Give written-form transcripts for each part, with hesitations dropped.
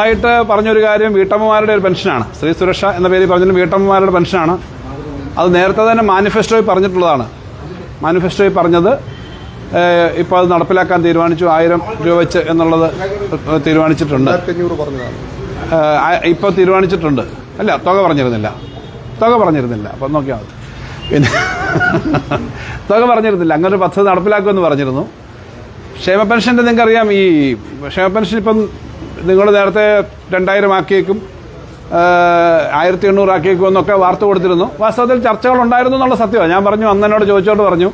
ആയിട്ട് പറഞ്ഞൊരു കാര്യം വീട്ടമ്മമാരുടെ ഒരു പെൻഷനാണ്. സ്ത്രീ സുരക്ഷ എന്ന പേരിൽ പറഞ്ഞാലും വീട്ടമ്മമാരുടെ പെൻഷനാണ്. അത് നേരത്തെ തന്നെ മാനിഫെസ്റ്റോയിൽ പറഞ്ഞിട്ടുള്ളതാണ്. മാനിഫെസ്റ്റോയിൽ പറഞ്ഞത് ഇപ്പോൾ അത് നടപ്പിലാക്കാൻ തീരുമാനിച്ചു. 1000 രൂപ വെച്ച് എന്നുള്ളത് തീരുമാനിച്ചിട്ടുണ്ട്. ഇപ്പോൾ തീരുമാനിച്ചിട്ടുണ്ട്. അല്ല, തുക പറഞ്ഞിരുന്നില്ല. അപ്പം നോക്കിയാൽ മതി. പിന്നെ തുക പറഞ്ഞിരുന്നില്ല. അങ്ങനൊരു പദ്ധതി നടപ്പിലാക്കുമെന്ന് പറഞ്ഞിരുന്നു. ക്ഷേമ പെൻഷൻ്റെ നിങ്ങൾക്കറിയാം, ഈ ക്ഷേമ പെൻഷൻ ഇപ്പം നിങ്ങൾ നേരത്തെ 2000 ആക്കിയേക്കും 1800 ആക്കിയേക്കും എന്നൊക്കെ വാർത്ത കൊടുത്തിരുന്നു. വാസ്തവത്തിൽ ചർച്ചകളുണ്ടായിരുന്നു എന്നുള്ള സത്യമാണ്. ഞാൻ പറഞ്ഞു, അന്ന് എന്നോട് ചോദിച്ചോട്ട് പറഞ്ഞു,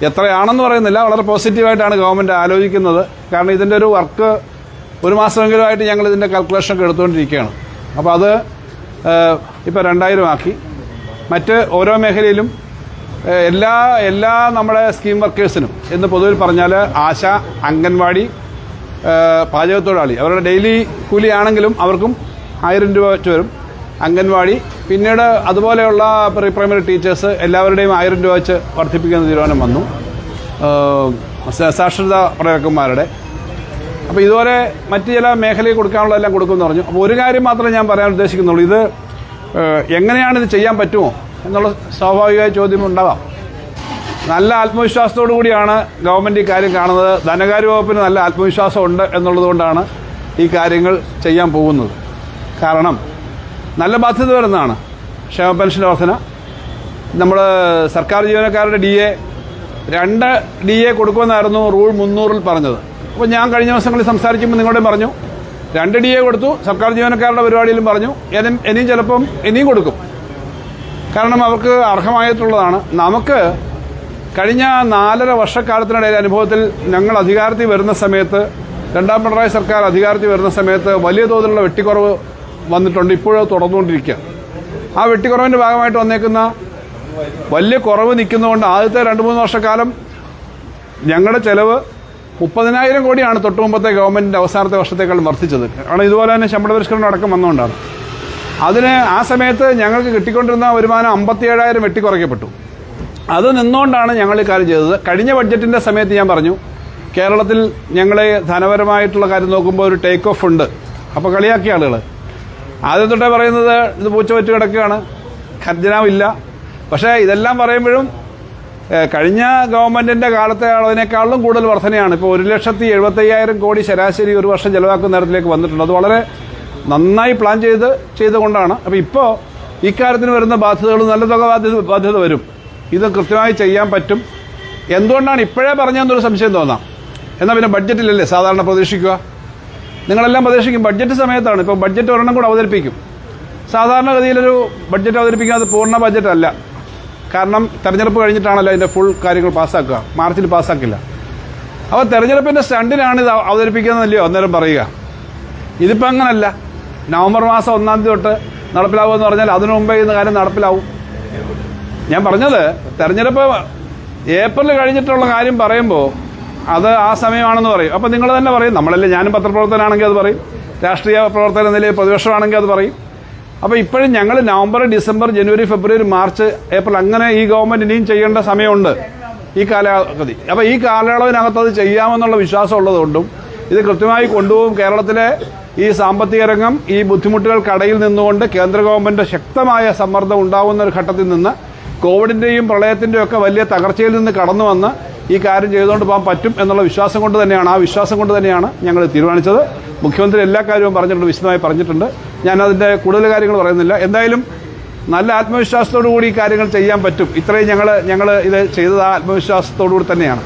എത്രയാണെന്ന് പറയുന്നില്ല, വളരെ പോസിറ്റീവായിട്ടാണ് ഗവൺമെൻറ് ആലോചിക്കുന്നത്. കാരണം ഇതിൻ്റെ ഒരു വർക്ക് 1 മാസമെങ്കിലുമായിട്ട് ഞങ്ങൾ ഇതിൻ്റെ കാൽക്കുലേഷനൊക്കെ എടുത്തുകൊണ്ടിരിക്കുകയാണ്. അപ്പോൾ അത് ഇപ്പോൾ 2000 ആക്കി. മറ്റ് ഓരോ മേഖലയിലും എല്ലാ നമ്മുടെ സ്കീം വർക്കേഴ്സിനും എന്ന് പൊതുവിൽ പറഞ്ഞാൽ ആശ, അംഗൻവാടി, പാചകത്തൊഴിലാളി അവരുടെ ഡെയിലി കൂലിയാണെങ്കിലും അവർക്കും 1000 രൂപ വെച്ച് വരും. അംഗൻവാടി, പിന്നീട് അതുപോലെയുള്ള പ്രീ പ്രൈമറി ടീച്ചേഴ്സ് എല്ലാവരുടെയും 1000 രൂപ വെച്ച് വർദ്ധിപ്പിക്കുന്ന തീരുമാനം വന്നു. സാക്ഷരതാ പ്രവർത്തകന്മാരുടെ. അപ്പോൾ ഇതുപോലെ മറ്റ് ചില മേഖലയിൽ കൊടുക്കാനുള്ളതെല്ലാം കൊടുക്കുമെന്ന് പറഞ്ഞു. അപ്പോൾ ഒരു കാര്യം മാത്രമേ ഞാൻ പറയാൻ ഉദ്ദേശിക്കുന്നുള്ളൂ. ഇത് എങ്ങനെയാണ് ഇത് ചെയ്യാൻ പറ്റുമോ എന്നുള്ള സ്വാഭാവികമായ ചോദ്യം ഉണ്ടാവാം. നല്ല ആത്മവിശ്വാസത്തോടു കൂടിയാണ് ഗവൺമെൻറ് ഈ കാര്യം കാണുന്നത്. ധനകാര്യ വകുപ്പിന് നല്ല ആത്മവിശ്വാസം ഉണ്ട് എന്നുള്ളതുകൊണ്ടാണ് ഈ കാര്യങ്ങൾ ചെയ്യാൻ പോകുന്നത്. കാരണം നല്ല ബാധ്യത വരുന്നതാണ് ക്ഷേമ പെൻഷൻ വർധന. നമ്മൾ സർക്കാർ ജീവനക്കാരുടെ DA 2 DA കൊടുക്കുമെന്നായിരുന്നു റൂൾ 300-ൽ പറഞ്ഞത്. അപ്പോൾ ഞാൻ കഴിഞ്ഞ ദിവസങ്ങളിൽ സംസാരിക്കുമ്പോൾ നിങ്ങളോടും പറഞ്ഞു, 2 DA കൊടുത്തു. സർക്കാർ ജീവനക്കാരുടെ പരിപാടിയിലും പറഞ്ഞു ഇനിയും ചിലപ്പം ഇനിയും കൊടുക്കും. കാരണം അവർക്ക് അർഹമായിട്ടുള്ളതാണ്. നമുക്ക് കഴിഞ്ഞ 4.5 വർഷക്കാലത്തിനിടയിൽ അനുഭവത്തിൽ ഞങ്ങൾ അധികാരത്തിൽ വരുന്ന സമയത്ത്, 2ാം പിണറായി സർക്കാർ അധികാരത്തിൽ വരുന്ന സമയത്ത് വലിയ തോതിലുള്ള വെട്ടിക്കുറവ് വന്നിട്ടുണ്ട്. ഇപ്പോഴും തുടർന്നുകൊണ്ടിരിക്കുക. ആ വെട്ടിക്കുറവിൻ്റെ ഭാഗമായിട്ട് വന്നേക്കുന്ന വലിയ കുറവ് നിൽക്കുന്നതുകൊണ്ട് ആദ്യത്തെ 2-3 വർഷക്കാലം ഞങ്ങളുടെ ചെലവ് 30,000 കോടിയാണ് തൊട്ട് മുമ്പത്തെ ഗവൺമെൻറ്റിൻ്റെ അവസാനത്തെ വർഷത്തേക്കാൾ വർദ്ധിച്ചത്. കാരണം ഇതുപോലെ തന്നെ ശമ്പള പരിഷ്കരണം അടക്കം വന്നുകൊണ്ടാണ്. അതിന് ആ സമയത്ത് ഞങ്ങൾക്ക് കിട്ടിക്കൊണ്ടിരുന്ന വരുമാനം 57,000 വെട്ടിക്കുറയ്ക്കപ്പെട്ടു. അത് നിന്നുകൊണ്ടാണ് ഞങ്ങൾ ഈ കാര്യം ചെയ്തത്. കഴിഞ്ഞ ബഡ്ജറ്റിൻ്റെ സമയത്ത് ഞാൻ പറഞ്ഞു, കേരളത്തിൽ ഞങ്ങളെ ധനപരമായിട്ടുള്ള കാര്യം നോക്കുമ്പോൾ ഒരു ടേക്ക് ഓഫ് ഉണ്ട്. അപ്പോൾ കളിയാക്കിയ ആളുകൾ ആദ്യം തൊട്ടേ പറയുന്നത് ഇത് പൂച്ച വെച്ച് കിടക്കുകയാണ്, ഖജനാവില്ല. പക്ഷേ ഇതെല്ലാം പറയുമ്പോഴും കഴിഞ്ഞ ഗവൺമെൻറ്റിൻ്റെ കാലത്തെ അളവിനേക്കാളും കൂടുതൽ വർധനയാണ്. ഇപ്പോൾ 1,75,000 കോടി ശരാശരി ഒരു വർഷം ചെലവാക്കുന്ന നേരത്തിലേക്ക് വന്നിട്ടുണ്ട്. അത് വളരെ നന്നായി പ്ലാൻ ചെയ്തുകൊണ്ടാണ്. അപ്പോൾ ഇപ്പോൾ ഇക്കാര്യത്തിന് വരുന്ന ബാധ്യതകൾ നല്ല തുക ബാധ്യത വരും. ഇത് കൃത്യമായി ചെയ്യാൻ പറ്റും. എന്തുകൊണ്ടാണ് ഇപ്പോഴേ പറഞ്ഞതെന്നൊരു സംശയം തോന്നാം. എന്നാൽ പിന്നെ ബഡ്ജറ്റിലല്ലേ സാധാരണ പ്രതീക്ഷിക്കുക? നിങ്ങളെല്ലാം പ്രതീക്ഷിക്കും ബഡ്ജറ്റ് സമയത്താണ്. ഇപ്പോൾ ബഡ്ജറ്റ് ഒരെണ്ണം കൂടെ അവതരിപ്പിക്കും. സാധാരണഗതിയിലൊരു ബഡ്ജറ്റ് അവതരിപ്പിക്കുക അത് പൂർണ്ണ ബഡ്ജറ്റ് അല്ല. കാരണം തെരഞ്ഞെടുപ്പ് കഴിഞ്ഞിട്ടാണല്ലോ അതിൻ്റെ ഫുൾ കാര്യങ്ങൾ പാസ്സാക്കുക. മാർച്ചിൽ പാസ്സാക്കില്ല. അപ്പോൾ തെരഞ്ഞെടുപ്പിൻ്റെ സ്റ്റണ്ടിനാണ് ഇത് അവതരിപ്പിക്കുന്നതല്ലയോ അന്നേരം പറയുക. ഇതിപ്പോൾ അങ്ങനല്ല. നവംബർ മാസം 1-ാം തീയതി തൊട്ട് നടപ്പിലാവുമെന്ന് പറഞ്ഞാൽ അതിനു മുമ്പേ ഇന്ന് കാര്യം നടപ്പിലാവും. ഞാൻ പറഞ്ഞത് തെരഞ്ഞെടുപ്പ് ഏപ്രിൽ കഴിഞ്ഞിട്ടുള്ള കാര്യം പറയുമ്പോൾ അത് ആ സമയമാണെന്ന് പറയും. അപ്പോൾ നിങ്ങൾ തന്നെ പറയും, നമ്മളല്ലേ, ഞാനും പത്രപ്രവർത്തകനാണെങ്കിൽ അത് പറയും, രാഷ്ട്രീയ പ്രവർത്തകൻ എന്ന നിലയിൽ പ്രതിപക്ഷമാണെങ്കിൽ അത് പറയും. അപ്പോൾ ഇപ്പോഴും ഞങ്ങൾ നവംബർ, ഡിസംബർ, ജനുവരി, ഫെബ്രുവരി, മാർച്ച്, ഏപ്രിൽ അങ്ങനെ ഈ ഗവൺമെൻറ് ഇനിയും ചെയ്യേണ്ട സമയമുണ്ട് ഈ കാലാവധി. അപ്പോൾ ഈ കാലയളവിനകത്ത് അത് ചെയ്യാമെന്നുള്ള വിശ്വാസം ഉള്ളതുകൊണ്ടും ഇത് കൃത്യമായി കൊണ്ടുപോകും. കേരളത്തിലെ ഈ സാമ്പത്തിക രംഗം ഈ ബുദ്ധിമുട്ടുകൾക്കിടയിൽ നിന്നുകൊണ്ട് കേന്ദ്ര ഗവൺമെൻറ് ശക്തമായ സമ്മർദ്ദം ഉണ്ടാകുന്ന ഒരു ഘട്ടത്തിൽ നിന്ന് കോവിഡിൻ്റെയും പ്രളയത്തിൻ്റെയും ഒക്കെ വലിയ തകർച്ചയിൽ നിന്ന് കടന്നു വന്ന് ഈ കാര്യം ചെയ്തുകൊണ്ട് പോകാൻ പറ്റും എന്നുള്ള വിശ്വാസം കൊണ്ട് തന്നെയാണ് ഞങ്ങൾ തീരുമാനിച്ചത്. മുഖ്യമന്ത്രി എല്ലാ കാര്യവും പറഞ്ഞിട്ടുണ്ട്, വിശദമായി പറഞ്ഞിട്ടുണ്ട്. ഞാനതിൻ്റെ കൂടുതൽ കാര്യങ്ങൾ പറയുന്നില്ല. എന്തായാലും നല്ല ആത്മവിശ്വാസത്തോടു കൂടി ഈ കാര്യങ്ങൾ ചെയ്യാൻ പറ്റും. ഇത്രയും ഞങ്ങൾ ഇത് ചെയ്തത് ആ ആത്മവിശ്വാസത്തോടു കൂടി തന്നെയാണ്.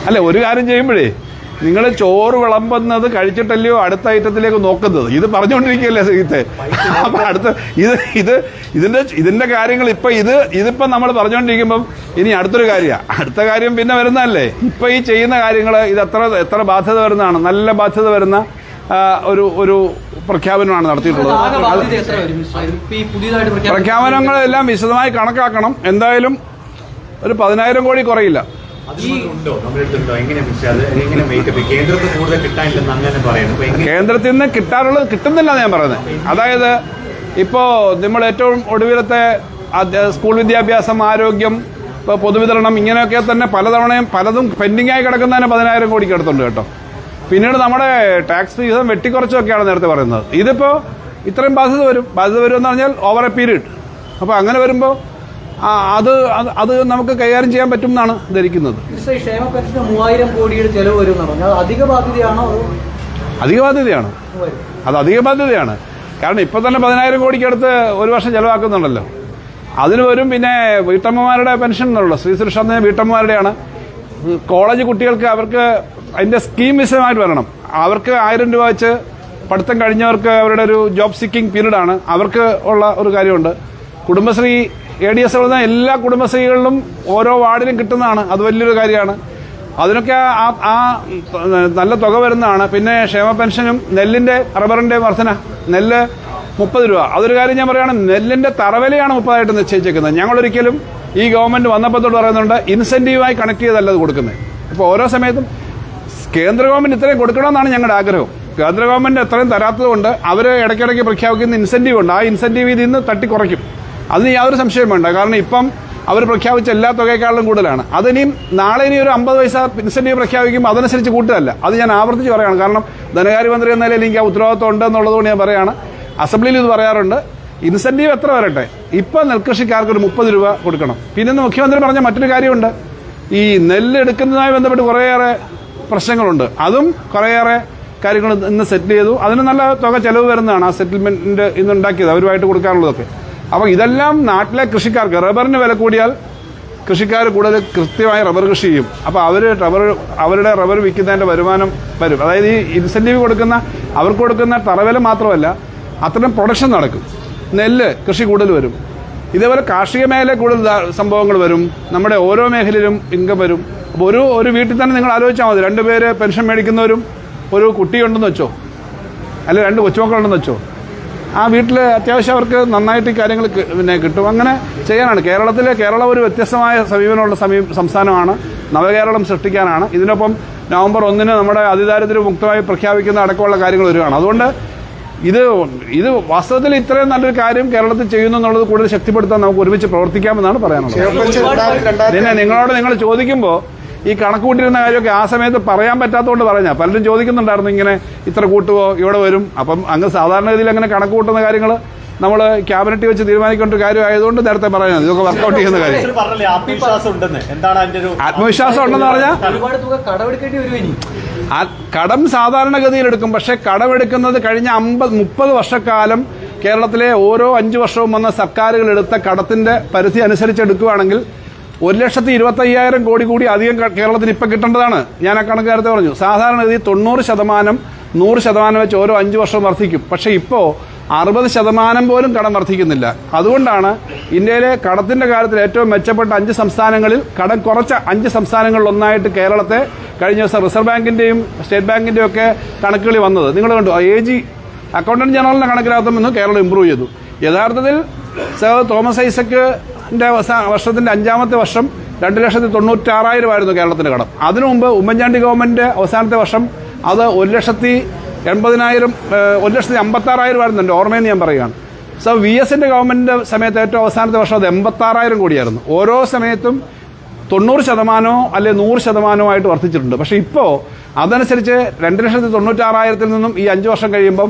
അല്ല, ഒരു കാര്യം ചെയ്യുമ്പോഴേ നിങ്ങൾ ചോറ് വിളമ്പുന്നത് കഴിച്ചിട്ടല്ലയോ അടുത്ത ഐറ്റത്തിലേക്ക് നോക്കുന്നത്. ഇത് പറഞ്ഞുകൊണ്ടിരിക്കുകയല്ലേ സീത്തെ. അപ്പം ഇതിന്റെ കാര്യങ്ങൾ ഇതിപ്പം നമ്മൾ പറഞ്ഞുകൊണ്ടിരിക്കുമ്പം ഇനി അടുത്തൊരു കാര്യമാണ്. അടുത്ത കാര്യം പിന്നെ വരുന്നതല്ലേ. ഇപ്പം ഈ ചെയ്യുന്ന കാര്യങ്ങൾ ഇത് എത്ര ബാധ്യത വരുന്നതാണ്. നല്ല ബാധ്യത വരുന്ന ഒരു പ്രഖ്യാപനമാണ് നടത്തിയിട്ടുള്ളത്. പ്രഖ്യാപനങ്ങളെല്ലാം വിശദമായി കണക്കാക്കണം. എന്തായാലും ഒരു 10,000 കോടി കുറയില്ല. കേന്ദ്രത്തിൽ നിന്ന് കിട്ടാനുള്ളത് കിട്ടുന്നില്ല ഞാൻ പറയുന്നത്. അതായത് ഇപ്പോൾ നമ്മൾ ഏറ്റവും ഒടുവിലത്തെ സ്കൂൾ വിദ്യാഭ്യാസം, ആരോഗ്യം, ഇപ്പോൾ പൊതുവിതരണം ഇങ്ങനെയൊക്കെ തന്നെ പലതവണയും പലതും പെൻഡിംഗ് ആയി കിടക്കുന്നതിന് 10,000 കോടിക്ക് അടുത്തുണ്ട് കേട്ടോ. പിന്നീട് നമ്മുടെ ടാക്സ് വിഹിതം വെട്ടിക്കുറച്ചൊക്കെയാണ് നേരത്തെ പറയുന്നത്. ഇതിപ്പോൾ ഇത്രയും ബാധ്യത വരും എന്ന് പറഞ്ഞാൽ ഓവർ എ പീരീഡ്. അപ്പോൾ അങ്ങനെ വരുമ്പോൾ അത് നമുക്ക് കൈകാര്യം ചെയ്യാൻ പറ്റും എന്നാണ് ധരിക്കുന്നത്. ക്ഷേമ പെൻഷന് 3000 കോടിയുടെ ചെലവ് വരും എന്നാണ്. അധിക ബാധ്യതയാണോ? അധിക ബാധ്യതയാണ്. അത് അധിക ബാധ്യതയാണ്. കാരണം ഇപ്പോൾ തന്നെ 10,000 കോടിക്കടുത്ത് ഒരു വർഷം ചെലവാക്കുന്നുണ്ടല്ലോ. അതിന് വരും. പിന്നെ വീട്ടമ്മമാരുടെ പെൻഷൻ എന്നുള്ളൂ, സ്ത്രീ സുരക്ഷ വീട്ടമ്മമാരുടെയാണ്. കോളേജ് കുട്ടികൾക്ക് അവർക്ക് അതിൻ്റെ സ്കീം വിശദമായിട്ട് വരണം. അവർക്ക് 1000 രൂപ വെച്ച് പഠിത്തം കഴിഞ്ഞവർക്ക് അവരുടെ ഒരു ജോബ് സീക്കിംഗ് പീരീഡാണ്, അവർക്ക് ഉള്ള ഒരു കാര്യമുണ്ട്. കുടുംബശ്രീ ADS എല്ലാ കുടുംബശ്രീകളിലും ഓരോ വാർഡിലും കിട്ടുന്നതാണ്. അത് വലിയൊരു കാര്യമാണ്. അതിനൊക്കെ ആ നല്ല തുക വരുന്നതാണ്. പിന്നെ ക്ഷേമ പെൻഷനും നെല്ലിൻ്റെ റബ്ബറിൻ്റെ വർധന, നെല്ല് 30 രൂപ. അതൊരു കാര്യം ഞാൻ പറയുകയാണ്, നെല്ലിൻ്റെ തറവിലയാണ് 30 നിശ്ചയിച്ചേക്കുന്നത്. ഞങ്ങളൊരിക്കലും ഈ ഗവൺമെൻറ് വന്നപ്പോഴത്തോട് പറയുന്നുണ്ട് ഇൻസെൻറ്റീവായി കണക്ട് ചെയ്തല്ല അത് കൊടുക്കുന്നത്. ഇപ്പോൾ ഓരോ സമയത്തും കേന്ദ്ര ഗവൺമെൻറ് ഇത്രയും കൊടുക്കണമെന്നാണ് ഞങ്ങളുടെ ആഗ്രഹം. കേന്ദ്ര ഗവൺമെൻറ് എത്രയും തരാത്തതുകൊണ്ട് അവർ ഇടയ്ക്കിടയ്ക്ക് പ്രഖ്യാപിക്കുന്ന ഇൻസെൻറ്റീവ് ഉണ്ട്. ആ ഇൻസെൻറ്റീവ് ഇതിൽ നിന്ന് തട്ടിക്കുറയ്ക്കും. അതിന് യാതൊരു സംശയവും വേണ്ട. കാരണം ഇപ്പം അവർ പ്രഖ്യാപിച്ച എല്ലാ തുകയെക്കാളും കൂടുതലാണ്. അതിനിയും നാളെ ഇനി ഒരു 50 പൈസ ഇൻസെൻറ്റീവ് പ്രഖ്യാപിക്കുമ്പോൾ അതനുസരിച്ച് കൂട്ടുകയല്ല. അത് ഞാൻ ആവർത്തിച്ച് പറയുകയാണ്. കാരണം ധനകാര്യമന്ത്രി എന്ന നിലയിൽ എനിക്ക് ആ ഉത്തരവാദിത്വം ഉണ്ടെന്നുള്ളതുകൊണ്ട് ഞാൻ പറയുകയാണ്. അസംബ്ലിയിൽ ഇത് പറയാറുണ്ട്. ഇൻസെൻറ്റീവ് എത്ര വരട്ടെ, ഇപ്പം നെൽകൃഷിക്കാർക്ക് ഒരു 30 രൂപ കൊടുക്കണം. പിന്നെ മുഖ്യമന്ത്രി പറഞ്ഞ മറ്റൊരു കാര്യമുണ്ട്, ഈ നെല്ല് എടുക്കുന്നതുമായി ബന്ധപ്പെട്ട് കുറേയേറെ പ്രശ്നങ്ങളുണ്ട്. അതും കുറേയേറെ കാര്യങ്ങൾ ഇന്ന് സെറ്റിൽ ചെയ്തു. അതിന് നല്ല തുക ചെലവ് വരുന്നതാണ്. ആ സെറ്റിൽമെൻറ്റ് ഇന്നുണ്ടാക്കിയത് അവരുമായിട്ട് കൊടുക്കാനുള്ളതൊക്കെ. അപ്പോൾ ഇതെല്ലാം നാട്ടിലെ കൃഷിക്കാർക്ക്, റബ്ബറിന് വില കൂടിയാൽ കൃഷിക്കാർ കൂടുതൽ കൃത്യമായി റബ്ബർ കൃഷി ചെയ്യും. അപ്പോൾ അവരുടെ റബ്ബർ വിൽക്കുന്നതിൻ്റെ വരുമാനം വരും. അതായത് ഈ ഇൻസെൻറ്റീവ് അവർക്ക് കൊടുക്കുന്ന തറവില മാത്രമല്ല, അത്തരം പ്രൊഡക്ഷൻ നടക്കും. നെല്ല് കൃഷി കൂടുതൽ വരും. ഇതേപോലെ കാർഷിക മേഖലയിൽ കൂടുതൽ സംഭവങ്ങൾ വരും. നമ്മുടെ ഓരോ മേഖലയിലും ഇൻകം വരും. അപ്പോൾ ഒരു വീട്ടിൽ തന്നെ നിങ്ങൾ ആലോചിച്ചാൽ മതി, 2 പേര് പെൻഷൻ മേടിക്കുന്നവരും ഒരു കുട്ടിയുണ്ടെന്ന് വെച്ചോ, അല്ലെ 2 കൊച്ചുമക്കളുണ്ടെന്ന് വെച്ചോ, ആ വീട്ടിൽ അത്യാവശ്യം അവർക്ക് നന്നായിട്ട് ഈ കാര്യങ്ങൾ പിന്നെ കിട്ടും. അങ്ങനെ ചെയ്യാനാണ് കേരളം ഒരു വ്യത്യസ്തമായ സമീപനമുള്ള സംസ്ഥാനമാണ്. നവകേരളം സൃഷ്ടിക്കാനാണ്. ഇതിനൊപ്പം നവംബർ 1 നമ്മുടെ അതിദാരിദ്ര്യ മുക്തമായി പ്രഖ്യാപിക്കുന്ന അടക്കമുള്ള കാര്യങ്ങൾ വരികയാണ്. അതുകൊണ്ട് ഇത് വാസ്തവത്തിൽ ഇത്രയും നല്ലൊരു കാര്യം കേരളത്തിൽ ചെയ്യുന്നു എന്നുള്ളത് കൂടുതൽ ശക്തിപ്പെടുത്താൻ നമുക്ക് ഒരുമിച്ച് പ്രവർത്തിക്കാമെന്നാണ് പറയാനുള്ളത്. പിന്നെ നിങ്ങൾ ചോദിക്കുമ്പോൾ ഈ കണക്ക് കൂട്ടിയിരുന്ന കാര്യമൊക്കെ ആ സമയത്ത് പറയാൻ പറ്റാത്തതുകൊണ്ട് പറഞ്ഞാൽ പലരും ചോദിക്കുന്നുണ്ടായിരുന്നു, ഇങ്ങനെ ഇത്ര കൂട്ടുവോ ഇവിടെ വരും. അപ്പം അങ്ങ് സാധാരണഗതിയിൽ അങ്ങനെ കണക്ക് കൂട്ടുന്ന കാര്യങ്ങൾ നമ്മൾ ക്യാബിനറ്റ് വെച്ച് തീരുമാനിക്കേണ്ട ഒരു കാര്യമായതുകൊണ്ട് നേരത്തെ പറയുന്നത് ഇതൊക്കെ വർക്കൗട്ട് ചെയ്യുന്ന കാര്യം. ആത്മവിശ്വാസം ഉണ്ടെന്ന് പറഞ്ഞാൽ കടം സാധാരണഗതിയിൽ എടുക്കും. പക്ഷേ കടമെടുക്കുന്നത് കഴിഞ്ഞ 50-30 വർഷക്കാലം കേരളത്തിലെ ഓരോ 5 വർഷവും വന്ന സർക്കാരുകൾ എടുത്ത കടത്തിന്റെ പരിധി അനുസരിച്ച് എടുക്കുകയാണെങ്കിൽ 1,25,000 കോടി കൂടി അധികം കേരളത്തിന് ഇപ്പം കിട്ടേണ്ടതാണ്. ഞാൻ ആ കണക്ക് നേരത്തെ പറഞ്ഞു. സാധാരണഗതി 90%, 100% വെച്ച് ഓരോ 5 വർഷം വർദ്ധിക്കും. പക്ഷേ ഇപ്പോൾ 60% പോലും കടം വർദ്ധിക്കുന്നില്ല. അതുകൊണ്ടാണ് ഇന്ത്യയിലെ കടത്തിന്റെ കാര്യത്തിൽ ഏറ്റവും മെച്ചപ്പെട്ട 5 സംസ്ഥാനങ്ങളിൽ കടം കുറച്ച 5 സംസ്ഥാനങ്ങളിൽ ഒന്നായിട്ട് കേരളത്തെ കഴിഞ്ഞ ദിവസം റിസർവ് ബാങ്കിന്റെയും സ്റ്റേറ്റ് ബാങ്കിന്റെയും ഒക്കെ കണക്കുകളിൽ വന്നത് നിങ്ങൾ കണ്ടു. AG അക്കൗണ്ടന്റ് ജനറലിന്റെ കണക്കിനകത്തും ഇന്ന് കേരളം ഇംപ്രൂവ് ചെയ്തു. യഥാർത്ഥത്തിൽ സർ തോമസ് ഐസക്കിന്റെ വർഷത്തിന്റെ 5ാമത്തെ വർഷം 2,96,000 ആയിരുന്നു കേരളത്തിന്റെ കടം. അതിനു മുമ്പ് ഉമ്മൻചാണ്ടി ഗവൺമെന്റ് അവസാനത്തെ വർഷം അത് 1,56,000 ആയിരുന്നു. എൻ്റെ ഓർമ്മയെന്ന് ഞാൻ പറയുകയാണ്. സർ VSന്റെ ഗവൺമെന്റിന്റെ സമയത്ത് ഏറ്റവും അവസാനത്തെ വർഷം അത് 86,000 കോടിയായിരുന്നു. ഓരോ സമയത്തും 90% അല്ലെ 100% ആയിട്ട് വർദ്ധിച്ചിട്ടുണ്ട്. പക്ഷേ ഇപ്പോൾ അതനുസരിച്ച് 2,96,000 നിന്നും ഈ 5 വർഷം കഴിയുമ്പം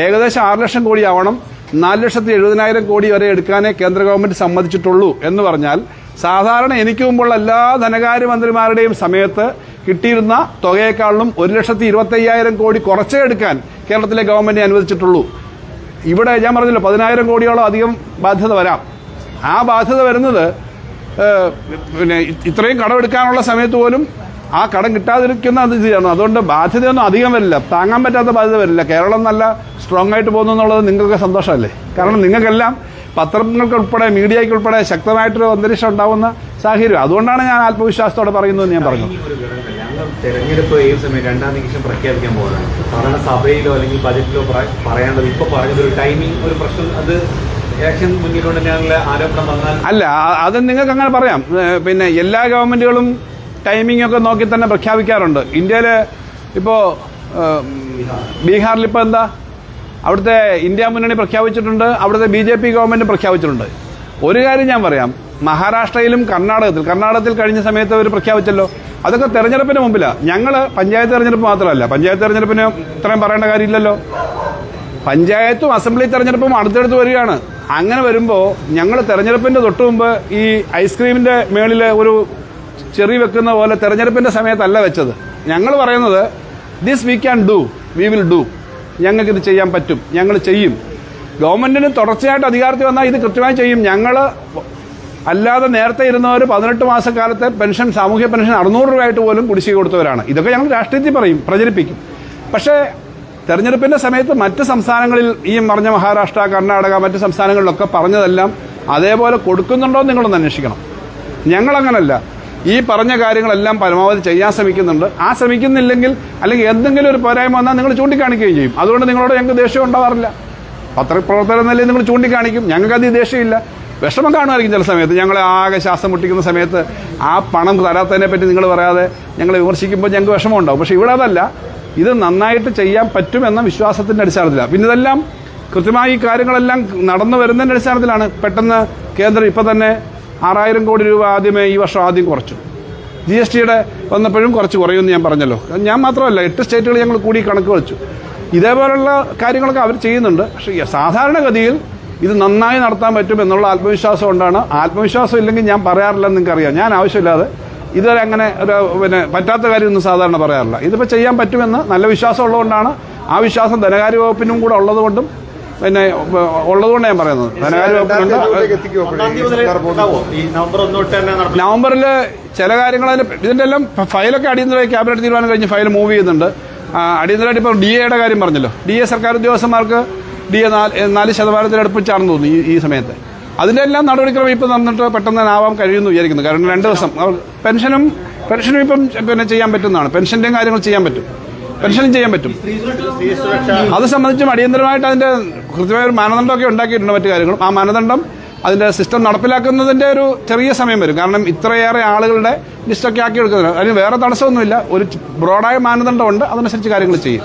ഏകദേശം 6 ലക്ഷം കോടി ആവണം. 4,70,000 കോടി വരെ എടുക്കാനേ കേന്ദ്ര ഗവൺമെന്റ് സമ്മതിച്ചിട്ടുള്ളൂ. എന്ന് പറഞ്ഞാൽ സാധാരണ എനിക്ക് മുമ്പുള്ള എല്ലാ ധനകാര്യമന്ത്രിമാരുടെയും സമയത്ത് കിട്ടിയിരുന്ന തുകയെക്കാളും 1,25,000 കോടി കുറച്ചേ എടുക്കാൻ കേരളത്തിലെ ഗവൺമെന്റ് അനുവദിച്ചിട്ടുള്ളൂ. ഇവിടെ ഞാൻ പറഞ്ഞല്ലോ 10,000 കോടിയോളം അധികം ബാധ്യത വരാം. ആ ബാധ്യത വരുന്നത് പിന്നെ ഇത്രയും കടമെടുക്കാനുള്ള സമയത്ത് പോലും ആ കടം കിട്ടാതിരിക്കുന്ന ഇതിലാണ്. അതുകൊണ്ട് ബാധ്യതയൊന്നും അധികം വരില്ല, താങ്ങാൻ പറ്റാത്ത ബാധ്യത വരില്ല. കേരളം നല്ല സ്ട്രോങ് ആയിട്ട് പോകുന്നു എന്നുള്ളത് നിങ്ങൾക്ക് സന്തോഷമല്ലേ? കാരണം നിങ്ങൾക്കെല്ലാം പത്രങ്ങൾക്കുൾപ്പെടെ മീഡിയയ്ക്കുൾപ്പെടെ ശക്തമായിട്ടൊരു അന്തരീക്ഷം ഉണ്ടാവുന്ന സാഹചര്യം. അതുകൊണ്ടാണ് ഞാൻ ആത്മവിശ്വാസത്തോടെ പറയുന്നത്. ഞാൻ പറഞ്ഞു തെരഞ്ഞെടുപ്പ് ഈ സമയം 2ാം നിമിഷം പ്രഖ്യാപിക്കാൻ പോകുന്നത് സാധാരണ സഭയിലോ അല്ലെങ്കിൽ ബജറ്റിലോ പറയേണ്ടത് ഇപ്പോൾ പറഞ്ഞതൊരു ടൈമിംഗ് ഒരു പ്രശ്നം, അത് ഇലക്ഷൻ മുന്നിലുണ്ട് ഞങ്ങൾ ആരോപണം വന്നാൽ അല്ല, അത് നിങ്ങൾക്ക് അങ്ങനെ പറയാം. പിന്നെ എല്ലാ ഗവൺമെന്റുകളും ടൈമിംഗ് ഒക്കെ നോക്കി തന്നെ പ്രഖ്യാപിക്കാറുണ്ട്. ഇന്ത്യയിൽ ഇപ്പോൾ ബീഹാറിൽ ഇപ്പോൾ എന്താ, അവിടുത്തെ ഇന്ത്യ മുന്നണി പ്രഖ്യാപിച്ചിട്ടുണ്ട്, അവിടുത്തെ BJP ഗവൺമെന്റ് പ്രഖ്യാപിച്ചിട്ടുണ്ട്. ഒരു കാര്യം ഞാൻ പറയാം, മഹാരാഷ്ട്രയിലും കർണാടകത്തിൽ കഴിഞ്ഞ സമയത്ത് അവർ പ്രഖ്യാപിച്ചല്ലോ. അതൊക്കെ തെരഞ്ഞെടുപ്പിന് മുമ്പിലാണ്. ഞങ്ങൾ പഞ്ചായത്ത് തെരഞ്ഞെടുപ്പ് മാത്രമല്ല, പഞ്ചായത്ത് തെരഞ്ഞെടുപ്പിന് ഇത്രയും പറയേണ്ട കാര്യമില്ലല്ലോ. പഞ്ചായത്തും അസംബ്ലി തെരഞ്ഞെടുപ്പും അടുത്തടുത്ത് വരികയാണ്. അങ്ങനെ വരുമ്പോൾ ഞങ്ങൾ തെരഞ്ഞെടുപ്പിന്റെ തൊട്ട് മുമ്പ് ഈ ഐസ്ക്രീമിന്റെ മേളിൽ ഒരു ചെറി വെക്കുന്ന പോലെ തെരഞ്ഞെടുപ്പിന്റെ സമയത്തല്ല വെച്ചത്. ഞങ്ങൾ പറയുന്നത് this we can do, we will do, ഞങ്ങൾക്കിത് ചെയ്യാൻ പറ്റും, ഞങ്ങൾ ചെയ്യും. ഗവൺമെന്റിന് തുടർച്ചയായിട്ട് അധികാരത്തിൽ വന്നാൽ ഇത് കൃത്യമായി ചെയ്യും. ഞങ്ങൾ അല്ലാതെ നേരത്തെ ഇരുന്നവർ 18 മാസക്കാലത്തെ പെൻഷൻ, സാമൂഹ്യ പെൻഷൻ 600 രൂപയായിട്ട് പോലും കുടിശ്ശിക കൊടുത്തവരാണ്. ഇതൊക്കെ ഞങ്ങൾ രാഷ്ട്രീയത്തിൽ പറയും, പ്രചരിപ്പിക്കും. പക്ഷേ തെരഞ്ഞെടുപ്പിന്റെ സമയത്ത് മറ്റ് സംസ്ഥാനങ്ങളിൽ, ഈ പറഞ്ഞ മഹാരാഷ്ട്ര, കർണാടക, മറ്റ് സംസ്ഥാനങ്ങളിലൊക്കെ പറഞ്ഞതെല്ലാം അതേപോലെ കൊടുക്കുന്നുണ്ടോ എന്ന് നിങ്ങളൊന്ന് അന്വേഷിക്കണം. ഞങ്ങളങ്ങനല്ല. ഈ പറഞ്ഞ കാര്യങ്ങളെല്ലാം പരമാവധി ചെയ്യാൻ ശ്രമിക്കുന്നുണ്ട്. ആ ശ്രമിക്കുന്നില്ലെങ്കിൽ അല്ലെങ്കിൽ എന്തെങ്കിലും ഒരു പോരായ്മ വന്നാൽ നിങ്ങൾ ചൂണ്ടിക്കാണിക്കുകയും ചെയ്യും. അതുകൊണ്ട് നിങ്ങളോട് ഞങ്ങൾക്ക് ദേഷ്യം ഉണ്ടാവാറില്ല. പത്രപ്രവർത്തകർ എന്നല്ലേ നിങ്ങൾ ചൂണ്ടിക്കാണിക്കും. ഞങ്ങൾക്കത് ദേഷ്യമില്ല. വിഷമം കാണുമായിരിക്കും ചില സമയത്ത്. ഞങ്ങളെ ആകെ ശ്വാസം മുട്ടിക്കുന്ന സമയത്ത് ആ പണം തരാത്തതിനെ പറ്റി നിങ്ങൾ പറയാതെ ഞങ്ങളെ വിമർശിക്കുമ്പോൾ ഞങ്ങൾക്ക് വിഷമം ഉണ്ടാവും. പക്ഷേ ഇവിടെ അതല്ല. ഇത് നന്നായിട്ട് ചെയ്യാൻ പറ്റുമെന്ന വിശ്വാസത്തിൻ്റെ അടിസ്ഥാനത്തിലാണ്. പിന്നെ ഇതെല്ലാം കൃത്യമായി ഈ കാര്യങ്ങളെല്ലാം നടന്നു വരുന്നതിൻ്റെ അടിസ്ഥാനത്തിലാണ്. പെട്ടെന്ന് കേന്ദ്രം ഇപ്പം തന്നെ 6000 കോടി രൂപ ഈ വർഷം ആദ്യം കുറച്ചു. GSTയുടെ വന്നപ്പോഴും കുറച്ച് കുറയുമെന്ന് ഞാൻ പറഞ്ഞല്ലോ. ഞാൻ മാത്രമല്ല, 8 സ്റ്റേറ്റുകൾ ഞങ്ങൾ കൂടി കണക്ക് വെച്ചു. ഇതേപോലുള്ള കാര്യങ്ങളൊക്കെ അവർ ചെയ്യുന്നുണ്ട്. പക്ഷേ സാധാരണഗതിയിൽ ഇത് നന്നായി നടത്താൻ പറ്റും എന്നുള്ള ആത്മവിശ്വാസം കൊണ്ടാണ്. ആത്മവിശ്വാസം ഇല്ലെങ്കിൽ ഞാൻ പറയാറില്ലെന്ന് നിങ്ങൾക്കറിയാം. ഞാൻ ആവശ്യമില്ലാതെ ഇതുവരെ അങ്ങനെ ഒരു പറ്റാത്ത കാര്യമൊന്നും സാധാരണ പറയാറില്ല. ഇതിപ്പോൾ ചെയ്യാൻ പറ്റുമെന്ന് നല്ല വിശ്വാസം ഉള്ളതുകൊണ്ടാണ്. ആ വിശ്വാസം ധനകാര്യ വകുപ്പിനും കൂടെ ഉള്ളതുകൊണ്ടും ഉള്ളതുകൊണ്ട് ഞാൻ പറയുന്നത്. ധനകാര്യ വകുപ്പിനുണ്ട്. നവംബറിൽ ചില കാര്യങ്ങൾ ഇതിൻ്റെ എല്ലാം ഫയലൊക്കെ അടിയന്തരമായി ക്യാബിനറ്റ് തീരുമാനം കഴിഞ്ഞ് ഫയൽ മൂവ് ചെയ്യുന്നുണ്ട്. അടിയന്തരമായിട്ട് ഇപ്പോൾ DAയുടെ കാര്യം പറഞ്ഞല്ലോ. DA സർക്കാർ ഉദ്യോഗസ്ഥന്മാർക്ക് DA 4% അടുപ്പിച്ചാണെന്ന് തോന്നുന്നു ഈ സമയത്ത്. അതിൻ്റെ എല്ലാം നടപടിക്രമം ഇപ്പം നടന്നിട്ട് പെട്ടെന്ന് ആവാൻ കഴിയുമെന്ന് വിചാരിക്കുന്നു. കാരണം 2 ദിവസം പെൻഷനും ഇപ്പം ചെയ്യാൻ പറ്റുന്നതാണ്. പെൻഷൻ്റെയും കാര്യങ്ങൾ ചെയ്യാൻ പറ്റും, പെൻഷനും ചെയ്യാൻ പറ്റും. അത് സംബന്ധിച്ചും അടിയന്തരമായിട്ട് അതിൻ്റെ കൃത്യമായ ഒരു മാനദണ്ഡമൊക്കെ ഉണ്ടാക്കിയിട്ടുണ്ട്. മറ്റു കാര്യങ്ങളും ആ മാനദണ്ഡം അതിൻ്റെ സിസ്റ്റം നടപ്പിലാക്കുന്നതിൻ്റെ ഒരു ചെറിയ സമയം വരും. കാരണം ഇത്രയേറെ ആളുകളുടെ ലിസ്റ്റൊക്കെ ആക്കി എടുക്കുന്നത്. അതിന് വേറെ തടസ്സമൊന്നുമില്ല. ഒരു ബ്രോഡായ മാനദണ്ഡമുണ്ട്. അതനുസരിച്ച് കാര്യങ്ങൾ ചെയ്യും.